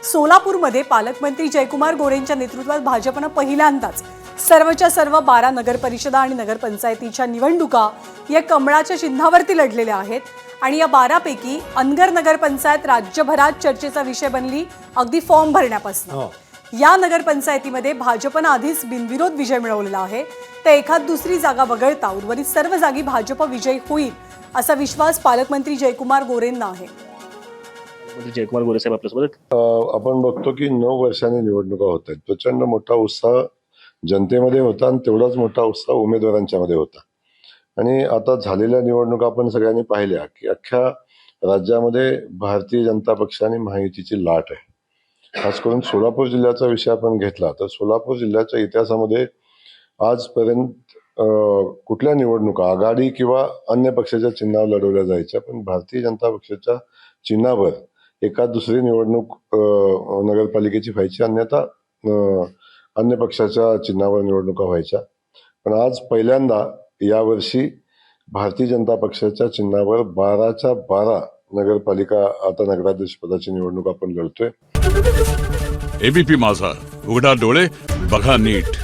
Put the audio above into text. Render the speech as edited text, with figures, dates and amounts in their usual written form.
सोलापूरमध्ये पालकमंत्री जयकुमार गोरेंच्या नेतृत्वात भाजपनं पहिल्यांदाच सर्वच्या सर्व 12 नगरपरिषदा आणि नगरपंचायतीच्या निवडणुका या कमळाच्या चिन्हावरती लढलेल्या आहेत आणि या 12 पैकी अनगर नगरपंचायत राज्यभरात चर्चेचा विषय बनली, अगदी फॉर्म भरण्यापासून। या नगरपंचायतीमध्ये भाजपनं आधीच बिनविरोध विजय मिळवलेला आहे, तर एखाद दुसरी जागा वगळता उर्वरित सर्व जागी भाजप विजयी होईल असा विश्वास पालकमंत्री जयकुमार गोरेंना आहे। जयकुमार गोरे साहेब आपल्यासोबत आपण बघतो की 9 वर्षांनी निवडणुका होत आहेत। प्रचंड मोठा उत्साह जनतेमध्ये होता आणि तेवढाच मोठा उत्साह उमेदवारांच्या मध्ये होता। आणि आता झालेल्या निवडणुका आपण सगळ्यांनी पाहिल्या की अख्ख्या राज्यामध्ये भारतीय जनता पक्ष आणि महायुतीची लाट आहे। खास करून सोलापूर जिल्ह्याचा विषय आपण घेतला तर सोलापूर जिल्ह्याच्या इतिहासामध्ये आजपर्यंत कुठल्या निवडणुका आघाडी किंवा अन्य पक्षाच्या चिन्हावर लढवल्या जायच्या, पण भारतीय जनता पक्षाच्या चिन्हावर एका दुसरी निवडणूक नगरपालिकेची व्हायची, अन्यथा अन्य पक्षाच्या चिन्हावर निवडणुका व्हायच्या। पण आज पहिल्यांदा यावर्षी भारतीय जनता पक्षाच्या चिन्हावर 12च्या 12 नगरपालिका आता नगराध्यक्ष पदाची निवडणूक आपण लढतोय। एबीपी माझा, उघडा डोळे बघा नीट।